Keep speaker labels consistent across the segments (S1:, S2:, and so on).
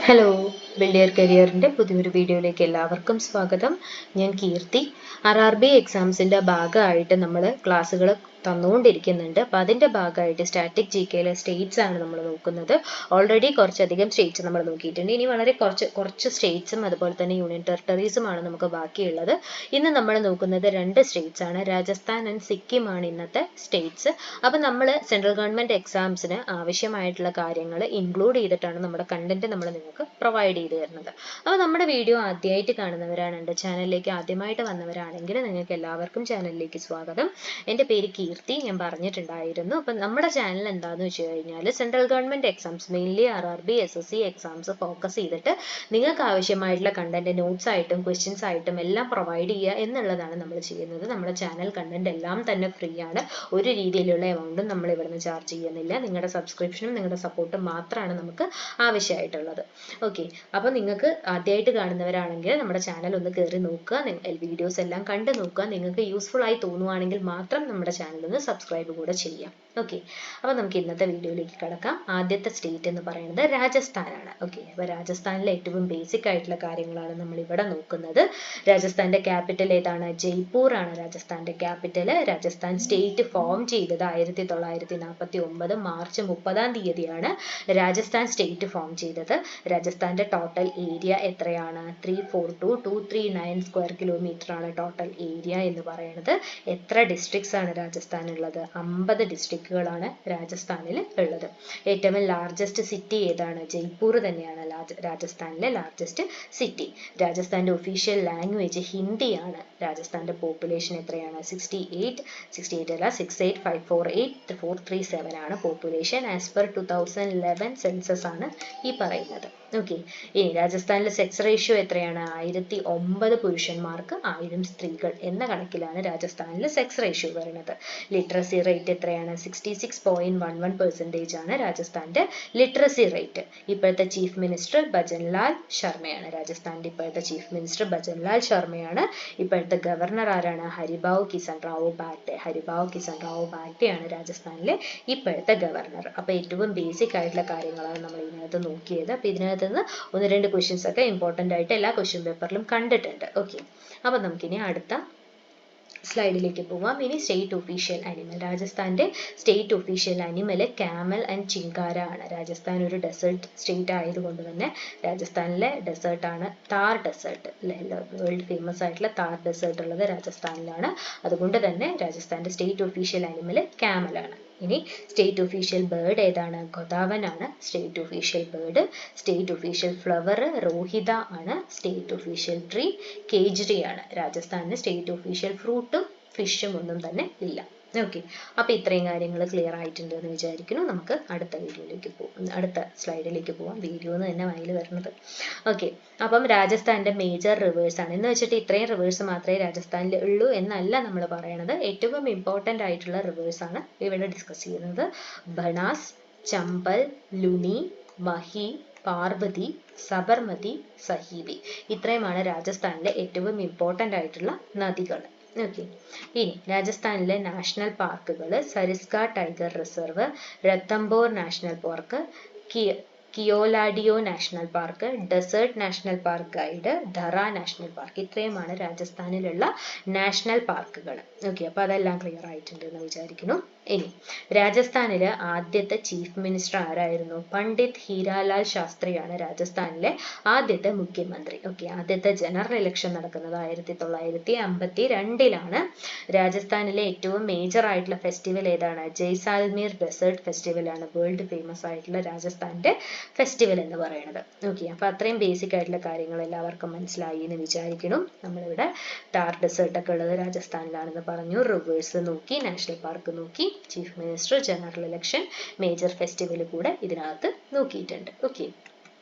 S1: Hello, ബിൽഡിയർ കരിയറിൻ്റെ പുതിയൊരു വീഡിയോയിലേക്ക് എല്ലാവർക്കും സ്വാഗതം. ഞാൻ കീർത്തി. RRB എക്സാംസിൻ്റെ ഭാഗമായിട്ട് നമ്മൾ ക്ലാസ്സുകൾ തന്നുകൊണ്ടിരിക്കുന്നുണ്ട്. അപ്പോൾ അതിൻ്റെ ഭാഗമായിട്ട് സ്റ്റാറ്റിക് GKയിലെ സ്റ്റേറ്റ്സ് ആണ് നമ്മൾ നോക്കുന്നത്. ഓൾറെഡി കുറച്ചധികം സ്റ്റേറ്റ്സ് നമ്മൾ നോക്കിയിട്ടുണ്ട്. ഇനി വളരെ കുറച്ച് സ്റ്റേറ്റ്സും അതുപോലെ തന്നെ യൂണിയൻ ടെറിട്ടറീസുമാണ് നമുക്ക് ബാക്കിയുള്ളത്. ഇന്ന് നമ്മൾ നോക്കുന്നത് 2 സ്റ്റേറ്റ്സ് ആണ്. രാജസ്ഥാൻ ആൻഡ് സിക്കിം ആണ് ഇന്നത്തെ സ്റ്റേറ്റ്സ്. അപ്പോൾ നമ്മൾ സെൻട്രൽ ഗവൺമെൻറ് എക്സാംസിന് ആവശ്യമായിട്ടുള്ള കാര്യങ്ങൾ ഇൻക്ലൂഡ് ചെയ്തിട്ടാണ് നമ്മുടെ കണ്ടന്റ് നമ്മൾ നിങ്ങൾക്ക് പ്രൊവൈഡ് ചെയ്ത് തരുന്നത്. അപ്പോൾ നമ്മുടെ വീഡിയോ ആദ്യമായിട്ട് കാണുന്നവരാണ്, എൻ്റെ ചാനലിലേക്ക് ആദ്യമായിട്ട് വന്നവരാണെങ്കിൽ നിങ്ങൾക്ക് എല്ലാവർക്കും ചാനലിലേക്ക് സ്വാഗതം. എൻ്റെ പേര് കീർത്തി, ഞാൻ പറഞ്ഞിട്ടുണ്ടായിരുന്നു. അപ്പം നമ്മുടെ ചാനൽ എന്താണെന്ന് വെച്ച് കഴിഞ്ഞാൽ central government exams, mainly RRB SSC exams focus ചെയ്തിട്ട് നിങ്ങൾക്ക് ആവശ്യമായിട്ടുള്ള കണ്ടന്റ് നോട്ട്സ് ആയിട്ടും ക്വസ്റ്റ്യൻസ് ആയിട്ടും എല്ലാം പ്രൊവൈഡ് ചെയ്യുക എന്നുള്ളതാണ് നമ്മൾ ചെയ്യുന്നത്. നമ്മുടെ ചാനൽ കണ്ടന്റ് എല്ലാം തന്നെ ഫ്രീ ആണ്. ഒരു രീതിയിലുള്ള എമൗണ്ടും നമ്മൾ ഇവിടുന്ന് ചാർജ് ചെയ്യുന്നില്ല. നിങ്ങളുടെ സബ്സ്ക്രിപ്ഷനും നിങ്ങളുടെ സപ്പോർട്ടും മാത്രമാണ് നമുക്ക് ആവശ്യമായിട്ടുള്ളത്. ഓക്കെ, അപ്പോൾ നിങ്ങൾക്ക് ആദ്യമായിട്ട് കാണുന്നവരാണെങ്കിൽ നമ്മുടെ ചാനൽ ഒന്ന് കയറി നോക്കുക, വീഡിയോസ് എല്ലാം കണ്ടു നോക്കുക. നിങ്ങൾക്ക് യൂസ്ഫുൾ ആയി തോന്നുവാണെങ്കിൽ മാത്രം നമ്മുടെ ചാനൽ ഒന്ന് സബ്സ്ക്രൈബ് കൂടെ ചെയ്യാം. ഓക്കെ, അപ്പോൾ നമുക്ക് ഇന്നത്തെ വീഡിയോയിലേക്ക് കടക്കാം. ആദ്യത്തെ സ്റ്റേറ്റ് എന്ന് പറയുന്നത് രാജസ്ഥാനാണ്. ഓക്കെ, അപ്പോൾ രാജസ്ഥാനിലെ ഏറ്റവും ബേസിക് ആയിട്ടുള്ള കാര്യങ്ങളാണ് നമ്മൾ ഇവിടെ നോക്കുന്നത്. രാജസ്ഥാന്റെ ക്യാപിറ്റൽ ഏതാണ്? ജയ്പൂർ ആണ് രാജസ്ഥാന്റെ ക്യാപിറ്റൽ. രാജസ്ഥാൻ സ്റ്റേറ്റ് ഫോം ചെയ്തത് 1949 മാർച്ച് 30 രാജസ്ഥാൻ സ്റ്റേറ്റ് ഫോം ചെയ്തത്. രാജസ്ഥാന്റെ ടോട്ടൽ ഏരിയ എത്രയാണ്? 342,239 സ്ക്വയർ കിലോമീറ്റർ ആണ് ടോട്ടൽ ഏരിയ എന്ന് പറയുന്നത്. എത്ര ഡിസ്ട്രിക്ട്സ് ആണ് രാജസ്ഥാനുള്ളത്? 50 ഡിസ്ട്രിക്റ്റുകളാണ് രാജസ്ഥാനിൽ ഉള്ളത്. ഏറ്റവും ലാർജസ്റ്റ് സിറ്റി ഏതാണ്? ജയ്പൂർ തന്നെയാണ് രാജസ്ഥാനിലെ ലാർജസ്റ്റ് സിറ്റി. രാജസ്ഥാന്റെ ഒഫീഷ്യൽ ലാംഗ്വേജ് ഹിന്ദിയാണ്. രാജസ്ഥാന്റെ പോപ്പുലേഷൻ എത്രയാണ്? 68,548,437 ആണ് പോപ്പുലേഷൻ. ആസ് പെർ 2011 സെൻസസ് ആണ് ഈ പറയുന്നത്. ഓക്കെ, ഇനി രാജസ്ഥാനിലെ സെക്സ് റേഷ്യോ എത്രയാണ്? 1009 പുരുഷന്മാർക്ക് 1000 സ്ത്രീകൾ എന്ന കണക്കിലാണ് രാജസ്ഥാനിലെ സെക്സ് റേഷ്യോ വരുന്നത്. ലിറ്ററസി റേറ്റ് എത്രയാണ്? 66.11% ആണ് രാജസ്ഥാന്റെ ലിറ്ററസി റേറ്റ്. ഇപ്പോഴത്തെ ചീഫ് മിനിസ്റ്റർ ഭജൻലാൽ ശർമ്മയാണ്. രാജസ്ഥാന്റെ ഇപ്പോഴത്തെ ചീഫ് മിനിസ്റ്റർ ഭജൻലാൽ ശർമ്മയാണ്. ഇപ്പോഴത്തെ ഗവർണർ ആരാണ്? ഹരിഭാവ് കിസൻ റാവു ബാഗ്ഡെ. ഹരിഭാവ് കിസൻ റാവു ബാഗ്ഡെയാണ് രാജസ്ഥാനിലെ ഇപ്പോഴത്തെ ഗവർണർ. അപ്പോൾ ഏറ്റവും ബേസിക് ആയിട്ടുള്ള കാര്യങ്ങളാണ് നമ്മൾ ഇതിനകത്ത് നോക്കിയത്. അപ്പോൾ ഇതിനകത്ത് നിന്ന് 1-2 ക്വസ്റ്റ്യൻസ് ഒക്കെ ഇമ്പോർട്ടൻ്റ് ആയിട്ട് എല്ലാ ക്വസ്റ്റ്യൻ പേപ്പറിലും കണ്ടിട്ടുണ്ട്. ഓക്കെ, അപ്പോൾ നമുക്കിനി അടുത്ത സ്ലൈഡിലേക്ക് പോവാം. ഇനി സ്റ്റേറ്റ് ഒഫീഷ്യൽ അനിമൽ. രാജസ്ഥാന്റെ state official animal camel and chinkara ആണ്. രാജസ്ഥാൻ ഒരു ഡെസേർട്ട് സ്റ്റേറ്റ് ആയതുകൊണ്ട് തന്നെ രാജസ്ഥാനിലെ ഡെസേർട്ട് ആണ് താർ ഡെസേർട്ട്. വേൾഡ് ഫേമസ് ആയിട്ടുള്ള താർ ഡെസേർട്ട് ഉള്ളത് രാജസ്ഥാനിലാണ്. അതുകൊണ്ട് തന്നെ രാജസ്ഥാന്റെ സ്റ്റേറ്റ് ഒഫീഷ്യൽ അനിമൽ ക്യാമൽ ആണ്. ഇനി സ്റ്റേറ്റ് ഒഫീഷ്യൽ ബേർഡ് ഏതാണ്? ഗോദാവൻ ആണ് state official bird. State official flower Rohita ആണ്. സ്റ്റേറ്റ് ഒഫീഷ്യൽ ട്രീ കേജ്രി ആണ്. രാജസ്ഥാനിന് സ്റ്റേറ്റ് ഒഫീഷ്യൽ ഫ്രൂട്ടും ഫിഷും ഒന്നും തന്നെ ഇല്ല. ഓക്കെ, അപ്പോൾ ഇത്രയും കാര്യങ്ങൾ ക്ലിയർ ആയിട്ടുണ്ട് എന്ന് വിചാരിക്കുന്നു. നമുക്ക് അടുത്ത വീഡിയോയിലേക്ക് പോകാം, അടുത്ത സ്ലൈഡിലേക്ക് പോകാം. വീഡിയോ എന്ന് തന്നെ വായിൽ വരുന്നത്. ഓക്കെ, അപ്പം രാജസ്ഥാന്റെ മേജർ റിവേഴ്സ് ആണ് എന്ന് വെച്ചിട്ട് ഇത്രയും റിവേഴ്സ് മാത്രമേ രാജസ്ഥാനിൽ ഉള്ളൂ എന്നല്ല നമ്മൾ പറയണത്. ഏറ്റവും ഇമ്പോർട്ടൻ്റ് ആയിട്ടുള്ള റിവേഴ്സ് ആണ് ഇവിടെ ഡിസ്കസ് ചെയ്യുന്നത്. ബനാസ്, ചമ്പൽ, ലുനി, മഹി, പാർവതി, സബർമതി, സഹീബി. ഇത്രയുമാണ് രാജസ്ഥാനിലെ ഏറ്റവും ഇമ്പോർട്ടൻ്റ് ആയിട്ടുള്ള നദികൾ. ഓക്കെ, ഇനി രാജസ്ഥാനിലെ നാഷണൽ പാർക്കുകൾ: Sariska tiger reserve, Ranthambore national park, Keoladeo national park, desert national park guide, Darrah national park. ഇത്രയുമാണ് രാജസ്ഥാനിലുള്ള നാഷണൽ പാർക്കുകൾ. ഓക്കെ, അപ്പോൾ അതെല്ലാം ക്ലിയർ ആയിട്ടുണ്ട് എന്ന് വിചാരിക്കുന്നു. ഇനി രാജസ്ഥാനിലെ ആദ്യത്തെ ചീഫ് മിനിസ്റ്റർ ആരായിരുന്നു? പണ്ഡിറ്റ് ഹീരാലാൽ ശാസ്ത്രിയാണ് രാജസ്ഥാനിലെ ആദ്യത്തെ മുഖ്യമന്ത്രി. ഓക്കെ, ആദ്യത്തെ ജനറൽ ഇലക്ഷൻ നടക്കുന്നത് 1952 രാജസ്ഥാനിലെ ഏറ്റവും മേജർ ആയിട്ടുള്ള ഫെസ്റ്റിവൽ ഏതാണ്? ജയ്സാൽമീർ ഡെസേർട്ട് ഫെസ്റ്റിവൽ ആണ് വേൾഡ് ഫേമസ് ആയിട്ടുള്ള രാജസ്ഥാന്റെ ഫെസ്റ്റിവൽ എന്ന് പറയുന്നത്. ഓക്കെ, അപ്പോൾ അത്രയും ബേസിക് ആയിട്ടുള്ള കാര്യങ്ങൾ എല്ലാവർക്കും മനസ്സിലായി എന്ന് വിചാരിക്കുന്നു. നമ്മളിവിടെ ടാർ ഡെസേർട്ട് ഒക്കെ ഉള്ളത് രാജസ്ഥാനിലാണെന്ന് പറഞ്ഞു. റിവേഴ്സ് നോക്കി, നാഷണൽ പാർക്ക് നോക്കി, chief minister, general election, major festival കൂടെ ഇതിനകത്ത് നോക്കിയിട്ടുണ്ട്. ഓക്കെ,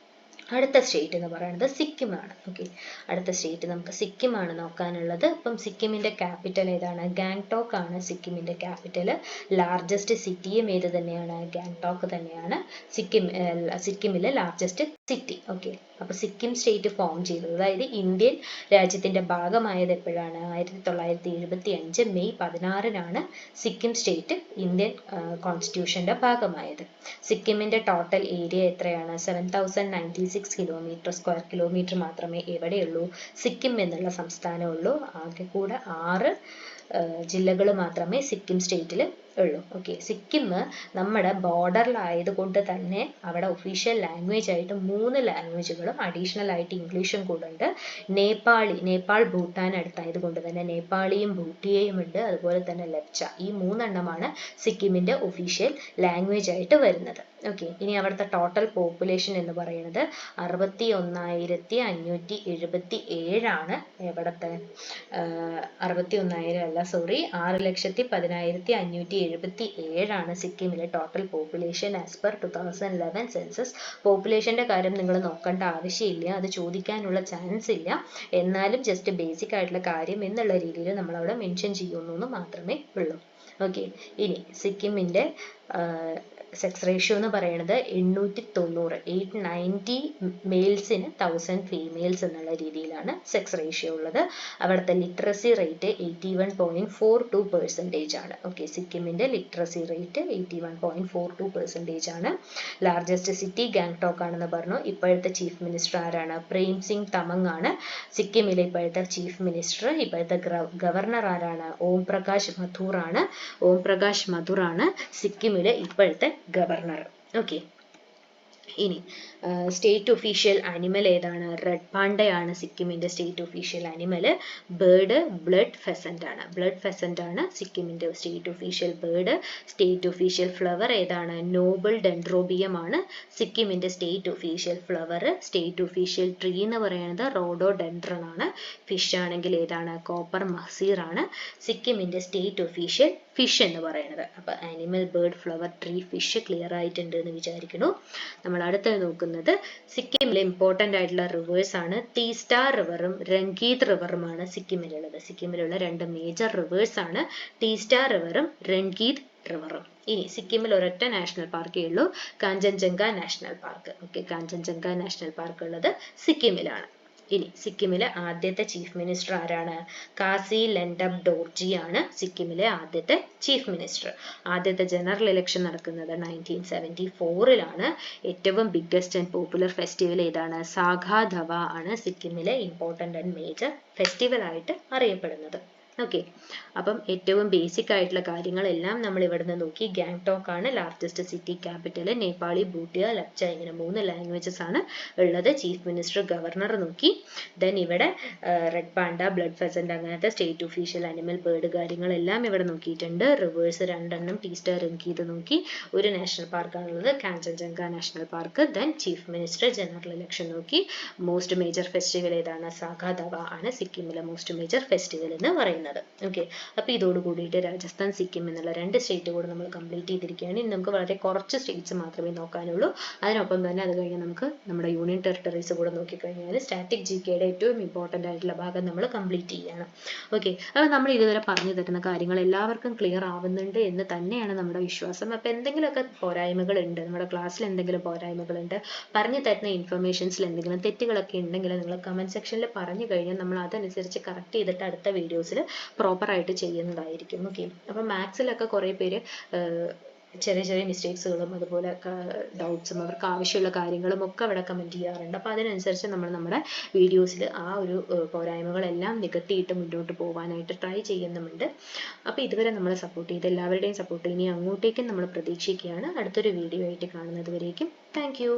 S1: അടുത്ത സ്റ്റേറ്റ് എന്ന് പറയുന്നത് സിക്കിമാണ്. ഓക്കെ, അടുത്ത സ്റ്റേറ്റ് നമുക്ക് സിക്കിമാണ് നോക്കാനുള്ളത്. അപ്പം സിക്കിമിന്റെ ക്യാപിറ്റൽ ഏതാണ്? ഗാംഗ്ടോക്ക് ആണ് സിക്കിമിന്റെ ക്യാപിറ്റൽ. ലാർജസ്റ്റ് സിറ്റിയും ഏത് തന്നെയാണ്? ഗാംഗ്ടോക്ക് തന്നെയാണ് സിക്കിമിലെ ലാർജസ്റ്റ് സിറ്റി. ഓക്കെ, അപ്പോൾ സിക്കിം സ്റ്റേറ്റ് ഫോം ചെയ്തത്, അതായത് ഇന്ത്യൻ രാജ്യത്തിന്റെ ഭാഗമായത് എപ്പോഴാണ്? 1975 മെയ് 16 സിക്കിം സ്റ്റേറ്റ് ഇന്ത്യൻ കോൺസ്റ്റിറ്റ്യൂഷന്റെ ഭാഗമായത്. സിക്കിമിന്റെ ടോട്ടൽ ഏരിയ എത്രയാണ്? 7096 കിലോമീറ്റർ സ്ക്വയർ കിലോമീറ്റർ മാത്രമേ എവിടെയുള്ളൂ, സിക്കിം എന്നുള്ള സംസ്ഥാനമുള്ളൂ. ആകെ കൂടെ 6 ജില്ലകൾ മാത്രമേ സിക്കിം സ്റ്റേറ്റിൽ ഉള്ളൂ. ഓക്കെ, സിക്കിം നമ്മുടെ ബോർഡറിലായത് കൊണ്ട് തന്നെ അവിടെ ഒഫീഷ്യൽ ലാംഗ്വേജ് ആയിട്ട് 3 ലാംഗ്വേജുകളും അഡീഷണൽ ആയിട്ട് ഇംഗ്ലീഷും കൂടെ ഉണ്ട്. നേപ്പാൾ ഭൂട്ടാൻ അടുത്തായത് കൊണ്ട് തന്നെ നേപ്പാളിയും ഭൂട്ടിയയും ഉണ്ട്. അതുപോലെ തന്നെ ലെപ്ച, ഈ 3 എണ്ണമാണ് സിക്കിമിന്റെ ഒഫീഷ്യൽ ലാംഗ്വേജ് ആയിട്ട് വരുന്നത്. ഓക്കെ, ഇനി അവിടുത്തെ ടോട്ടൽ പോപ്പുലേഷൻ എന്ന് പറയുന്നത് 61,577 ആണ്. എവിടത്തെ 61,000 അല്ല, സോറി, 6,10,577 ആണ് സിക്കിമിലെ total population as per 2011 census. പോപ്പുലേഷന്റെ കാര്യം നിങ്ങൾ നോക്കേണ്ട ആവശ്യമില്ല, അത് ചോദിക്കാനുള്ള ചാൻസ് ഇല്ല. എന്നാലും ജസ്റ്റ് ബേസിക് ആയിട്ടുള്ള കാര്യം എന്നുള്ള രീതിയിൽ നമ്മൾ അവിടെ മെൻഷൻ ചെയ്യുന്നു എന്ന് മാത്രമേ ഉള്ളൂ. ഓക്കെ, ഇനി സിക്കിമിന്റെ സെക്സ് റേഷ്യോ എന്ന് പറയുന്നത് 890, 890 മെയിൽസിന് 1000 ഫീമെയിൽസ് എന്നുള്ള രീതിയിലാണ് സെക്സ് റേഷ്യോ ഉള്ളത്. അവിടുത്തെ ലിറ്ററസി റേറ്റ് 81.42% ആണ്. ഓക്കെ, സിക്കിമിന്റെ ലിറ്ററസി റേറ്റ് 81.42% ആണ്. ലാർജസ്റ്റ് സിറ്റി ഗാങ്ടോക്ക് ആണെന്ന് പറഞ്ഞു. ഇപ്പോഴത്തെ ചീഫ് മിനിസ്റ്റർ ആരാണ്? പ്രേം സിംഗ് തമങ് ആണ് സിക്കിമിലെ ഇപ്പോഴത്തെ ചീഫ് മിനിസ്റ്റർ. ഇപ്പോഴത്തെ ഗവർണർ ആരാണ്? ഓം പ്രകാശ് മഥൂർ ആണ്. ഓം പ്രകാശ് മഥൂർ ആണ് സിക്കിമിലെ ഇപ്പോഴത്തെ ഗവർണർ. ഓക്കെ, ഇനി സ്റ്റേറ്റ് ഒഫീഷ്യൽ അനിമൽ ഏതാണ്? റെഡ് പാണ്ടയാണ് സിക്കിമിന്റെ state official animal. Bird blood pheasant ആണ്. ബ്ലഡ് ഫെസന്റ് ആണ് സിക്കിമിന്റെ state official bird. State official flower ഏതാണ്? നോബിൾ ഡെൻഡ്രോബിയം ആണ് സിക്കിമിന്റെ state official flower. State official tree എന്ന് പറയുന്നത് റോഡോഡെൻഡ്രൺ ആണ്. ഫിഷ് ആണെങ്കിൽ ഏതാണ്? കോപ്പർ മഹ്സീർ ആണ് സിക്കിമിന്റെ സ്റ്റേറ്റ് ഒഫീഷ്യൽ ഫിഷ് എന്ന് പറയുന്നത്. അപ്പൊ animal, bird, flower, tree, fish clear ആയിട്ടുണ്ട് എന്ന് വിചാരിക്കുന്നു. നമ്മൾ അടുത്തത് നോക്കുന്നത് സിക്കിമിലെ ഇമ്പോർട്ടന്റ് ആയിട്ടുള്ള റിവേഴ്സ് ആണ്. ടീസ്റ്റ റിവറും രംഗീത് റിവറുമാണ് സിക്കിമിലുള്ളത്. സിക്കിമിലുള്ള 2 മേജർ റിവേഴ്സ് ആണ് ടീസ്റ്റ റിവറും രംഗീത് റിവറും. ഇനി സിക്കിമിൽ ഒരൊറ്റ നാഷണൽ പാർക്കേ ഉള്ളൂ, Kanchenjunga national park. Okay, Kanchenjunga national park ഉള്ളത് സിക്കിമിലാണ്. ഇനി സിക്കിമിലെ ആദ്യത്തെ ചീഫ് മിനിസ്റ്റർ ആരാണ്? കാസി ലെൻഡം ഡോർജി ആണ് സിക്കിമിലെ ആദ്യത്തെ ചീഫ് മിനിസ്റ്റർ. ആദ്യത്തെ ജനറൽ ഇലക്ഷൻ നടക്കുന്നത് 1974 ഏറ്റവും ബിഗ്ഗസ്റ്റ് ആൻഡ് പോപ്പുലർ ഫെസ്റ്റിവൽ ഏതാണ്? സാഗ ധവ ആണ് സിക്കിമിലെ ഇമ്പോർട്ടന്റ് ആൻഡ് മേജർ ഫെസ്റ്റിവൽ ആയിട്ട് അറിയപ്പെടുന്നത്. ഓക്കെ, അപ്പം ഏറ്റവും ബേസിക് ആയിട്ടുള്ള കാര്യങ്ങളെല്ലാം നമ്മൾ ഇവിടുന്ന് നോക്കി. ഗാങ്ടോക്ക് ആണ് largest city capital. Nepali, Bhutia, Lepcha ഇങ്ങനെ 3 ലാംഗ്വേജസ് ആണ് ഉള്ളത്. ചീഫ് മിനിസ്റ്റർ, ഗവർണർ നോക്കി. ദെൻ ഇവിടെ റെഡ് പാണ്ട, ബ്ലഡ് ഫെസന്റ് അങ്ങനത്തെ സ്റ്റേറ്റ് ഒഫീഷ്യൽ അനിമൽ, ബേർഡ് കാര്യങ്ങളെല്ലാം ഇവിടെ നോക്കിയിട്ടുണ്ട്. റിവേഴ്സ് 2 എണ്ണം ടീസ്റ്റ, രംഗീത് നോക്കി. ഒരു നാഷണൽ പാർക്കാണുള്ളത്, Kanchenjunga national park. Then chief minister, general election നോക്കി. മോസ്റ്റ് മേജർ ഫെസ്റ്റിവൽ ഏതാണ്? സാഗ ധവ ആണ് സിക്കിമിലെ മോസ്റ്റ് മേജർ ഫെസ്റ്റിവൽ എന്ന് പറയുന്നത്. ഓക്കെ, അപ്പൊ ഇതോട് കൂടിയിട്ട് രാജസ്ഥാൻ, സിക്കിം എന്നുള്ള 2 സ്റ്റേറ്റ് കൂടെ നമ്മൾ കംപ്ലീറ്റ് ചെയ്തിരിക്കുകയാണ്. ഇനി നമുക്ക് വളരെ കുറച്ച് സ്റ്റേറ്റ്സ് മാത്രമേ നോക്കാനുള്ളൂ. അതിനൊപ്പം തന്നെ അത് കഴിഞ്ഞ് നമുക്ക് നമ്മുടെ യൂണിയൻ ടെറിട്ടറീസ് കൂടെ നോക്കിക്കഴിഞ്ഞാൽ സ്റ്റാറ്റിക് ജികെയുടെ ഏറ്റവും ഇമ്പോർട്ടന്റ് ആയിട്ടുള്ള ഭാഗം നമ്മൾ കംപ്ലീറ്റ് ചെയ്യാണ്. ഓക്കെ, അപ്പോൾ നമ്മൾ ഇതുവരെ പറഞ്ഞു തരുന്ന കാര്യങ്ങൾ എല്ലാവർക്കും ക്ലിയർ ആവുന്നുണ്ട് എന്ന് തന്നെയാണ് നമ്മുടെ വിശ്വാസം. അപ്പോൾ എന്തെങ്കിലുമൊക്കെ പോരായ്മകൾ ഉണ്ട്, നമ്മുടെ ക്ലാസ്സിൽ എന്തെങ്കിലും പോരായ്മകളുണ്ട്, പറഞ്ഞു തരുന്ന ഇൻഫർമേഷൻസിൽ എന്തെങ്കിലും തെറ്റുകളൊക്കെ ഉണ്ടെങ്കിൽ നിങ്ങൾ കമന്റ് സെക്ഷനിൽ പറഞ്ഞു കഴിഞ്ഞാൽ നമ്മൾ അതനുസരിച്ച് കറക്റ്റ് ചെയ്തിട്ട് അടുത്ത വീഡിയോസിൽ പ്രോപ്പർ ആയിട്ട് ചെയ്യുന്നതായിരിക്കും. ഓക്കെ, അപ്പം മാത്സിലൊക്കെ കുറേ പേര് ചെറിയ ചെറിയ മിസ്റ്റേക്സുകളും അതുപോലെ ഡൗട്ട്സും അവർക്ക് ആവശ്യമുള്ള കാര്യങ്ങളും ഒക്കെ അവിടെ കമൻറ്റ് ചെയ്യാറുണ്ട്. അപ്പോൾ അതിനനുസരിച്ച് നമ്മൾ നമ്മുടെ വീഡിയോസിൽ ആ ഒരു പോരായ്മകളെല്ലാം നികത്തിയിട്ട് മുന്നോട്ട് പോകാനായിട്ട് ട്രൈ ചെയ്യുന്നുമുണ്ട്. അപ്പോൾ ഇതുവരെ നമ്മളെ സപ്പോർട്ട് ചെയ്ത എല്ലാവരുടെയും സപ്പോർട്ട് ഇനി അങ്ങോട്ടേക്കും നമ്മൾ പ്രതീക്ഷിക്കുകയാണ്. അടുത്തൊരു വീഡിയോ ആയിട്ട് കാണുന്നത് വരേക്കും താങ്ക് യു.